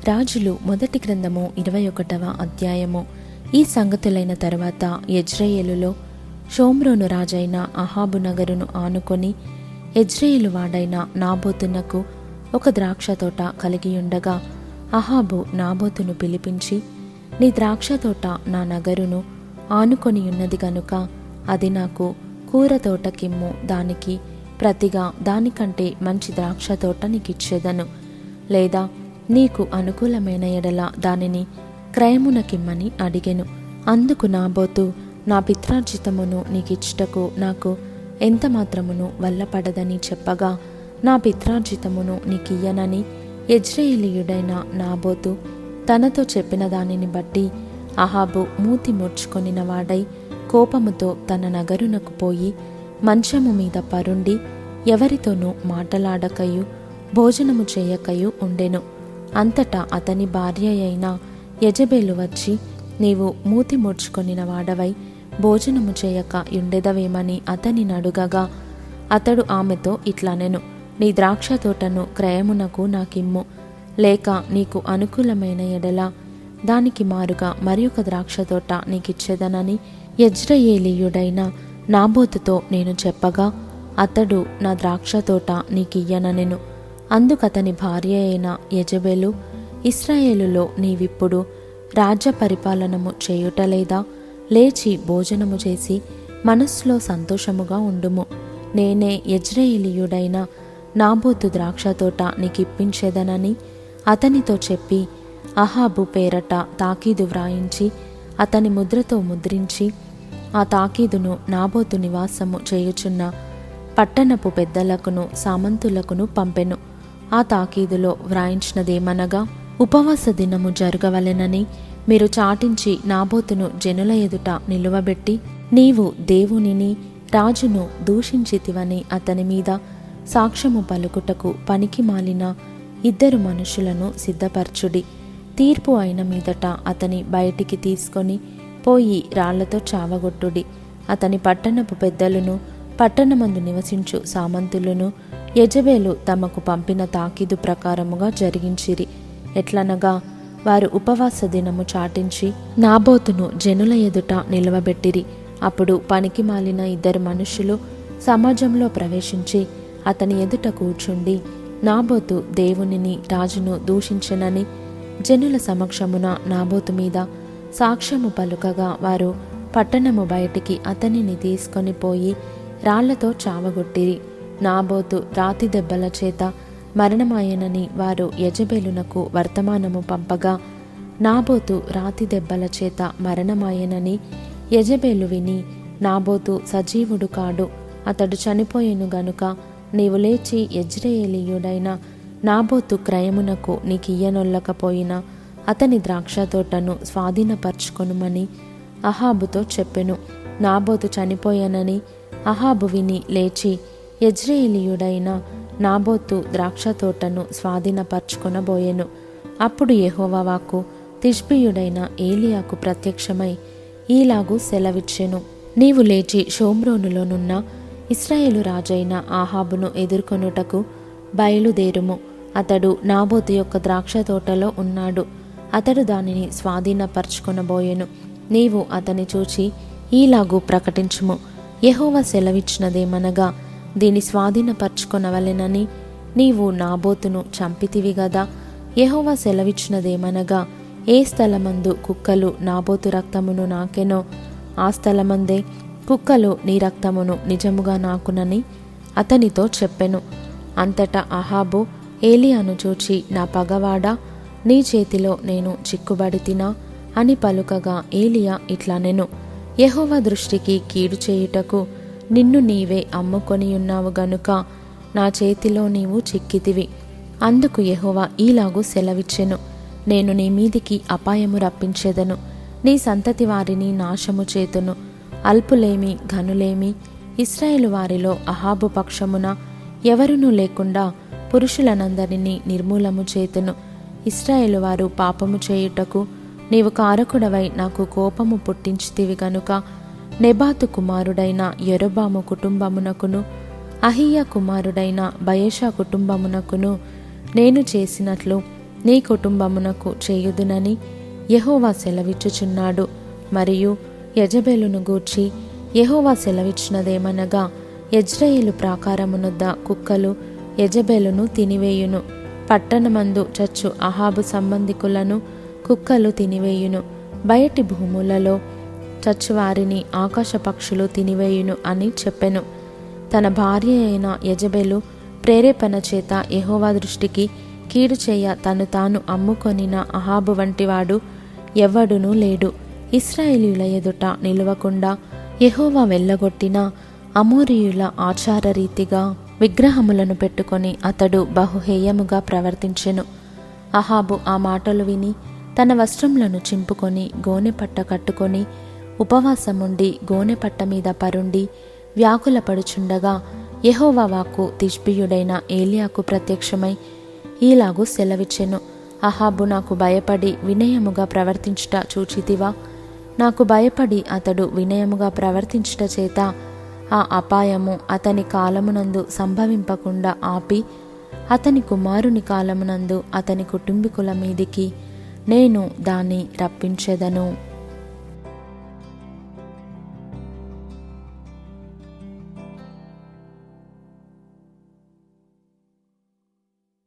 రాజులు మొదటి గ్రంథము 21వ అధ్యాయము. ఈ సంగతులైన తరువాత యెజ్రెయేలులో షోమ్రోను రాజైన అహాబు నగరును ఆనుకొని యెజ్రెయేలు వాడైన నాబోతునకు ఒక ద్రాక్ష తోట కలిగియుండగా అహాబు నాబోతును పిలిపించి, నీ ద్రాక్ష తోట నా నగరును ఆనుకొనియున్నది గనుక అది నాకు కూర తోటకిమ్ము, దానికి ప్రతిగా దానికంటే మంచి ద్రాక్ష తోట నీకిచ్చేదను, లేదా నీకు అనుకూలమైన ఎడల దానిని క్రయమునకిమ్మని అడిగెను. అందుకు నాబోతు, నా పిత్రార్జితమును నీకిచ్చుటకు నాకు ఎంత మాత్రమును వల్లపడదని చెప్పగా, నా పిత్రార్జితమును నీకియ్యనని యెజ్రెయేలీయుడైన నాబోతు తనతో చెప్పిన దానిని బట్టి అహాబు మూతి ముడుచుకొనిన వాడై కోపముతో తన నగరునకు పోయి మంచము మీద పరుండి ఎవరితోనూ మాటలాడకయు భోజనము చేయకయు ఉండెను. అంతటా అతని భార్య అయిన యెజబెలు వచ్చి, నీవు మూతి ముడుచుకొనిన వాడవై భోజనము చేయక యుండెదవేమని అతని నడుగగా, అతడు ఆమెతో ఇట్లనెను, నీ ద్రాక్ష తోటను క్రయమునకు నాకిమ్ము, లేక నీకు అనుకూలమైన ఎడల దానికి మారుగా మరి ఒక ద్రాక్ష తోట నీకిచ్చేదనని యెజ్రెయేలీయుడైన నాబోతుతో నేను చెప్పగా, అతడు నా ద్రాక్ష తోట నీకియ్యననెను. అందుకతని భార్య అయిన యెజబెలు, ఇశ్రాయేలులో నీవిప్పుడు రాజ్య పరిపాలనము చేయుటలేదా? లేచి భోజనము చేసి మనస్సులో సంతోషముగా ఉండుము. నేనే యెజ్రెయేలీయుడైన నాబోతు ద్రాక్ష తోట నీకిప్పించేదనని అతనితో చెప్పి, అహాబు పేరట తాకీదు వ్రాయించి అతని ముద్రతో ముద్రించి ఆ తాకీదును నాబోతు నివాసము చేయుచున్న పట్టణపు పెద్దలకును సామంతులకును పంపెను. ఆ తాకీదులో వ్రాయించినదేమనగా, ఉపవాస దినము జరగవలెనని మీరు చాటించి నాబోతును జనుల ఎదుట నిలువబెట్టి, నీవు దేవునిని రాజును దూషించితివని అతని మీద సాక్ష్యము పలుకుటకు పనికి మాలిన 2 మనుషులను సిద్ధపరచుడి. తీర్పు అయిన మీదట అతని బయటికి తీసుకొని పోయి రాళ్లతో చావగొట్టుడి. అతని పట్టణపు పెద్దలను పట్టణమందు నివసించు సామంతులను యెజబెలు తమకు పంపిన తాకీదు ప్రకారముగా జరిగించిరి. ఎట్లనగా, వారు ఉపవాస దినము చాటించి నాబోతును జనుల ఎదుట నిలవబెట్టిరి. అప్పుడు పనికి మాలిన 2 మనుషులు సమాజంలో ప్రవేశించి అతని ఎదుట కూర్చుండి, నాబోతు దేవునిని రాజును దూషించెనని జనుల సమక్షమున నాబోతు మీద సాక్ష్యము పలుకగా, వారు పట్టణము బయటికి అతనిని తీసుకొని పోయి రాళ్లతో చావగొట్టిరి. నాబోతు రాతి దెబ్బల చేత మరణమాయనని వారు యెజబెలునకు వర్తమానము పంపగా, నాబోతు రాతి దెబ్బల చేత మరణమాయనని యెజబెలు విని, నాబోతు సజీవుడు కాడు, అతడు చనిపోయెను గనుక నీవు లేచి యెజ్రెయేలీయుడైన నాబోతు క్రయమునకు నీకియ్యనొల్లకపోయినా అతని ద్రాక్ష తోటను స్వాధీనపరచుకొనుమని అహాబుతో చెప్పెను. నాబోతు చనిపోయానని అహాబు విని లేచి యెజ్రెయేలీయుడైన నాబోతు ద్రాక్ష తోటను స్వాధీనపరచుకొనబోయెను. అప్పుడు యెహోవా వాక్కు తిష్బీయుడైన ఏలీయాకు ప్రత్యక్షమై ఈలాగు సెలవిచ్చెను, నీవు లేచి షోమ్రోనులోనున్న ఇశ్రాయేలు రాజైన ఆహాబును ఎదుర్కొనుటకు బయలుదేరుము. అతడు నాబోతు యొక్క ద్రాక్ష తోటలో ఉన్నాడు. అతడు దానిని స్వాధీనపరచుకొనబోయెను. నీవు అతని చూచి ఈలాగు ప్రకటించుము, యెహోవా సెలవిచ్చినదేమనగా, దీని స్వాధీనపరచుకొనవలెనని నీవు నాబోతును చంపితివి గదా. యెహోవా సెలవిచ్చినదేమనగా, ఏ స్థలమందు కుక్కలు నాబోతు రక్తమును నాకెనో ఆ స్థలమందే కుక్కలు నీ రక్తమును నిజముగా నాకునని అతనితో చెప్పెను. అంతటా అహాబు ఏలీయాను చూచి, నా పగవాడా, నీ చేతిలో నేను చిక్కుబడితినా అని పలుకగా, ఏలీయా ఇట్లనెను, యెహోవా దృష్టికి కీడు చేయుటకు నిన్ను నీవే అమ్ముకొనియున్నావు గనుక నా చేతిలో నీవు చిక్కితివి. అందుకు యెహోవా ఈలాగు సెలవిచ్చెను, నేను నీ మీదికి అపాయము రప్పించెదను, నీ సంతతి వారిని నాశము చేతును. అల్పులేమి ఘనులేమి ఇశ్రాయేలు వారిలో అహాబు పక్షమున ఎవరునూ లేకుండా పురుషులనందరినీ నిర్మూలము చేతును. ఇశ్రాయేలు వారు పాపము చేయుటకు నీవు కారకుడవై నాకు కోపము పుట్టించితివి గనుక నెబాతు కుమారుడైన యెరొబాము కుటుంబమునకును అహీయా కుమారుడైన బయెషా కుటుంబమునకును నేను చేసినట్లు నీ కుటుంబమునకు చేయుదునని యెహోవా సెలవిచ్చుచున్నాడు. మరియు యెజబెలును గూర్చి యెహోవా సెలవిచ్చినదేమనగా, యెజ్రెయేలు ప్రాకారమునొద్ద కుక్కలు యెజబెలును తినివేయును, పట్టణమందు చచ్చు అహాబు సంబంధికులను కుక్కలు తినివేయును, బయటి భూములలో చచ్చువారిని ఆకాశ పక్షులు తినివేయును అని చెప్పెను. తన భార్య అయిన యెజబెలు ప్రేరేపణ చేత యెహోవా దృష్టికి కీడు చేయ తను తాను అమ్ముకొనిన అహాబు వంటివాడు ఎవ్వడునూ లేడు. ఇశ్రాయేలీయుల ఎదుట నిలువకుండా యెహోవా వెళ్ళగొట్టిన అమోరీయుల ఆచార రీతిగా విగ్రహములను పెట్టుకొని అతడు బహుహేయముగా ప్రవర్తించెను. అహాబు ఆ మాటలు విని తన వస్త్రములను చింపుకొని గోనెపట్ట కట్టుకొని ఉపవాసముండి గోనెపట్ట మీద పరుండి వ్యాకులపడుచుండగా యెహోవా వాక్కు తిష్బీయుడైన ఏలియాకు ప్రత్యక్షమై ఈలాగు సెలవిచ్చెను. అహాబు నాకు భయపడి వినయముగా ప్రవర్తించుట చూచితివా? నాకు భయపడి అతడు వినయముగా ప్రవర్తించుట చేత ఆ అపాయము అతని కాలమునందు సంభవింపకుండా ఆపి అతని కుమారుని కాలమునందు అతని కుటుంబీకుల మీదికి నేను దాన్ని రప్పించెదను.